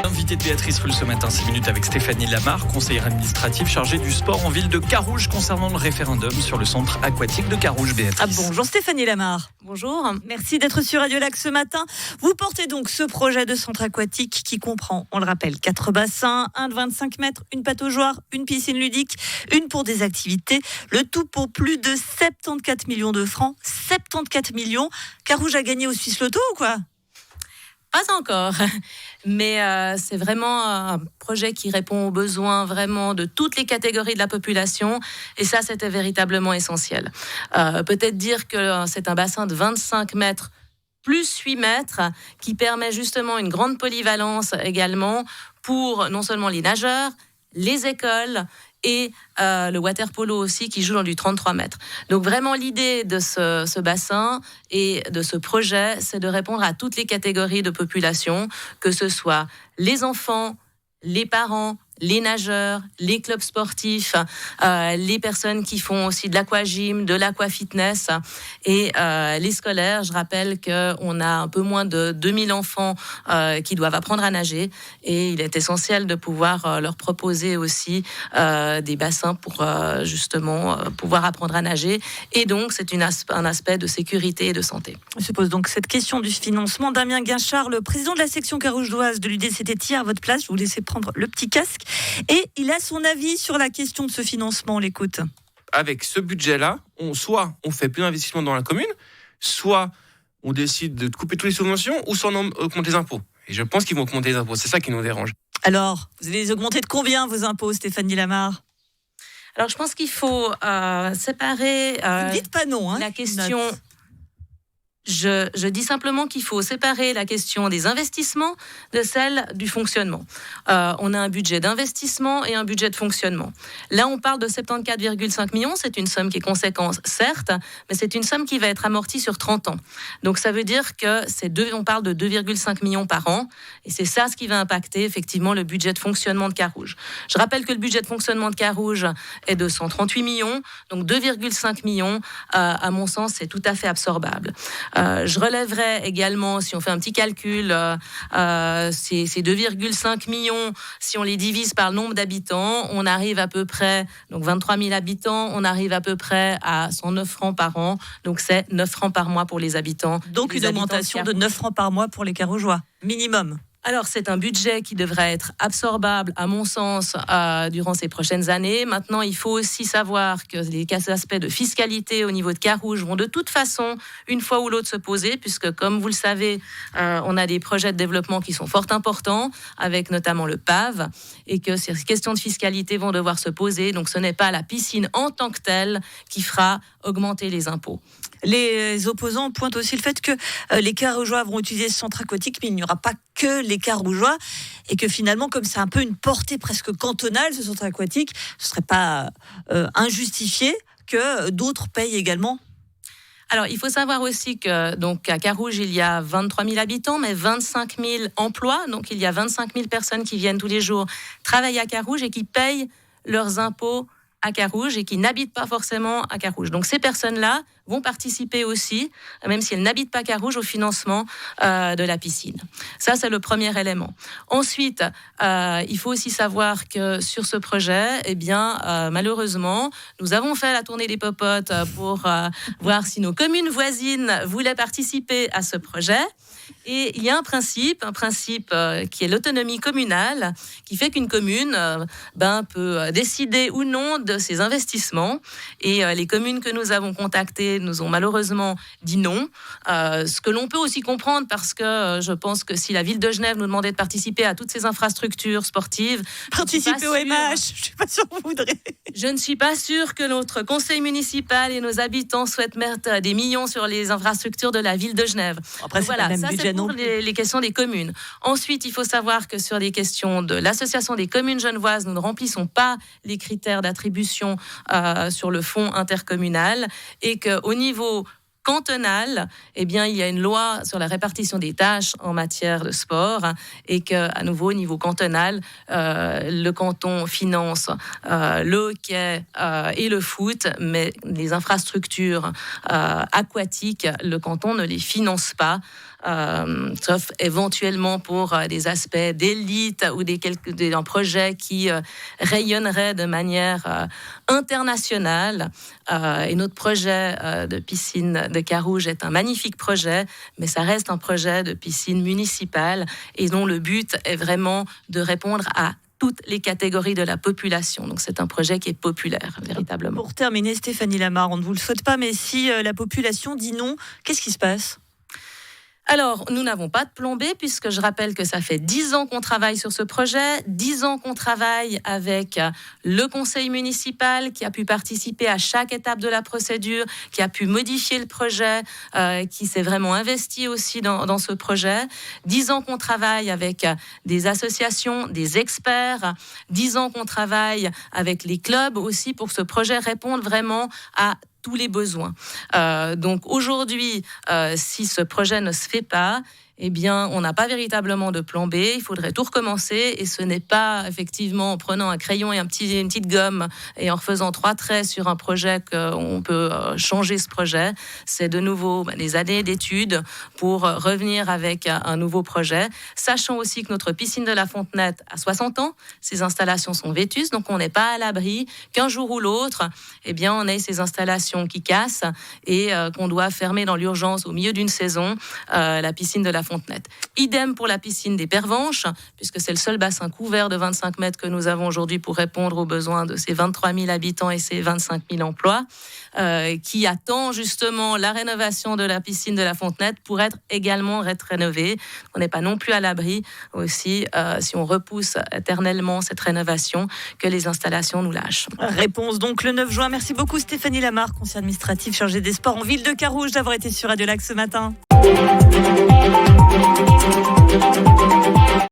Invité de Béatrice Rulle ce matin, 6 minutes avec Stéphanie Lamarre, conseillère administrative chargée du sport en ville de Carouge concernant le référendum sur le centre aquatique de Carouge. Béatrice. Bonjour Stéphanie Lamarre. Bonjour. Merci d'être sur Radio Lac ce matin. Vous portez donc ce projet de centre aquatique qui comprend, on le rappelle, 4 bassins, un de 25 mètres, une pataugeoire, une piscine ludique, une pour des activités. Le tout pour plus de 74 millions de francs. 74 millions. Carouge a gagné au Suisse Loto ou quoi ? Pas encore, mais c'est vraiment un projet qui répond aux besoins vraiment de toutes les catégories de la population, et ça, c'était véritablement essentiel. Peut-être dire que c'est un bassin de 25 mètres plus 8 mètres qui permet justement une grande polyvalence également pour non seulement les nageurs, les écoles et le water polo aussi qui joue dans du 33 mètres. Donc vraiment l'idée de ce bassin et de ce projet, c'est de répondre à toutes les catégories de population, que ce soit les enfants, les parents, les nageurs, les clubs sportifs, les personnes qui font aussi de l'aquagym, de l'aquafitness et les scolaires. Je rappelle qu'on a un peu moins de 2000 enfants qui doivent apprendre à nager, et il est essentiel de pouvoir leur proposer aussi des bassins pour justement pouvoir apprendre à nager. Et donc, c'est un aspect de sécurité et de santé. Se pose donc cette question du financement. Damien Guinchard, le président de la section carougeoise de l'UDCT, était à votre place. Je vous laissais prendre le petit casque. Et il a son avis sur la question de ce financement. On l'écoute. Avec ce budget-là, soit on fait plus d'investissement dans la commune, soit on décide de couper toutes les subventions, ou soit on augmente les impôts. Et je pense qu'ils vont augmenter les impôts. C'est ça qui nous dérange. Alors, vous allez les augmenter de combien, vos impôts, Stéphanie Lamarre ? Alors, je pense qu'il faut séparer dites pas non, la question... Je dis simplement qu'il faut séparer la question des investissements de celle du fonctionnement. On a un budget d'investissement et un budget de fonctionnement. Là, on parle de 74,5 millions. C'est une somme qui est conséquente, certes, mais c'est une somme qui va être amortie sur 30 ans. Donc, ça veut dire que on parle de 2,5 millions par an. Et c'est ça ce qui va impacter effectivement le budget de fonctionnement de Carouge. Je rappelle que le budget de fonctionnement de Carouge est de 138 millions. Donc, 2,5 millions, à mon sens, c'est tout à fait absorbable. Je relèverais également, si on fait un petit calcul, ces 2,5 millions, si on les divise par le nombre d'habitants, on arrive à peu près, donc 23 000 habitants, on arrive à peu près à 109 francs par an, donc c'est 9 francs par mois pour les habitants. Donc une augmentation de 9 francs par mois pour les Carougeois, minimum. Alors, c'est un budget qui devrait être absorbable, à mon sens, durant ces prochaines années. Maintenant, il faut aussi savoir que les aspects de fiscalité au niveau de Carouge vont de toute façon, une fois ou l'autre, se poser, puisque, comme vous le savez, on a des projets de développement qui sont fort importants, avec notamment le PAV, et que ces questions de fiscalité vont devoir se poser. Donc, ce n'est pas la piscine en tant que telle qui fera augmenter les impôts. Les opposants pointent aussi le fait que les Carougeois vont utiliser ce centre aquatique, mais il n'y aura pas que les Carougeois, et que finalement, comme c'est un peu une portée presque cantonale, ce centre aquatique, ce ne serait pas injustifié que d'autres payent également. Alors, il faut savoir aussi que donc à Carouge, il y a 23 000 habitants, mais 25 000 emplois. Donc, il y a 25 000 personnes qui viennent tous les jours travailler à Carouge et qui payent leurs impôts à Carouge et qui n'habitent pas forcément à Carouge. Donc ces personnes-là vont participer aussi, même si elles n'habitent pas Carouge, au financement de la piscine. Ça, c'est le premier élément. Ensuite, il faut aussi savoir que sur ce projet, eh bien, malheureusement, nous avons fait la tournée des popotes pour voir si nos communes voisines voulaient participer à ce projet. Et il y a un principe qui est l'autonomie communale, qui fait qu'une commune peut décider ou non de ses investissements. Et les communes que nous avons contactées nous ont malheureusement dit non. Ce que l'on peut aussi comprendre, parce que je pense que si la ville de Genève nous demandait de participer à toutes ces infrastructures sportives... Participer au MH, je ne suis pas sûre que vous voudrez. Je ne suis pas sûre que notre conseil municipal et nos habitants souhaitent mettre des millions sur les infrastructures de la ville de Genève. Après, c'est voilà, pas le même ça budget c'est pour les questions des communes. Ensuite, il faut savoir que sur les questions de l'association des communes genevoises, nous ne remplissons pas les critères d'attribution sur le fonds intercommunal, et qu'au niveau cantonal, eh bien, il y a une loi sur la répartition des tâches en matière de sport, et qu'à nouveau, au niveau cantonal, le canton finance le hockey et le foot, mais les infrastructures aquatiques, le canton ne les finance pas. sauf éventuellement pour des aspects d'élite ou un projet qui rayonnerait de manière internationale. Et notre projet de piscine de Carouge est un magnifique projet, mais ça reste un projet de piscine municipale et dont le but est vraiment de répondre à toutes les catégories de la population. Donc c'est un projet qui est populaire, véritablement. Pour terminer, Stéphanie Lamarre, on ne vous le souhaite pas, mais si la population dit non, qu'est-ce qui se passe ? Alors, nous n'avons pas de plan B, puisque je rappelle que ça fait 10 ans qu'on travaille sur ce projet, 10 ans qu'on travaille avec le conseil municipal qui a pu participer à chaque étape de la procédure, qui a pu modifier le projet, qui s'est vraiment investi aussi dans ce projet. 10 ans qu'on travaille avec des associations, des experts, 10 ans qu'on travaille avec les clubs aussi pour que ce projet réponde vraiment à tous les besoins. Donc aujourd'hui, si ce projet ne se fait pas, eh bien, on n'a pas véritablement de plan B. Il faudrait tout recommencer. Et ce n'est pas, effectivement, en prenant un crayon et une petite gomme et en refaisant 3 traits sur un projet qu'on peut changer ce projet. C'est de nouveau des années d'études pour revenir avec un nouveau projet. Sachant aussi que notre piscine de la Fontenette a 60 ans. Ces installations sont vétustes, donc on n'est pas à l'abri qu'un jour ou l'autre, eh bien, on ait ces installations qui cassent et qu'on doit fermer dans l'urgence au milieu d'une saison la piscine de la Fontenette. Idem pour la piscine des Pervenches, puisque c'est le seul bassin couvert de 25 mètres que nous avons aujourd'hui pour répondre aux besoins de ces 23 000 habitants et ces 25 000 emplois, qui attend justement la rénovation de la piscine de la Fontenette pour être également rénovée. On n'est pas non plus à l'abri aussi, si on repousse éternellement cette rénovation, que les installations nous lâchent. Réponse donc le 9 juin. Merci beaucoup Stéphanie Lamarre, conseillère administrative chargée des sports en ville de Carouge, d'avoir été sur Radio Lac ce matin.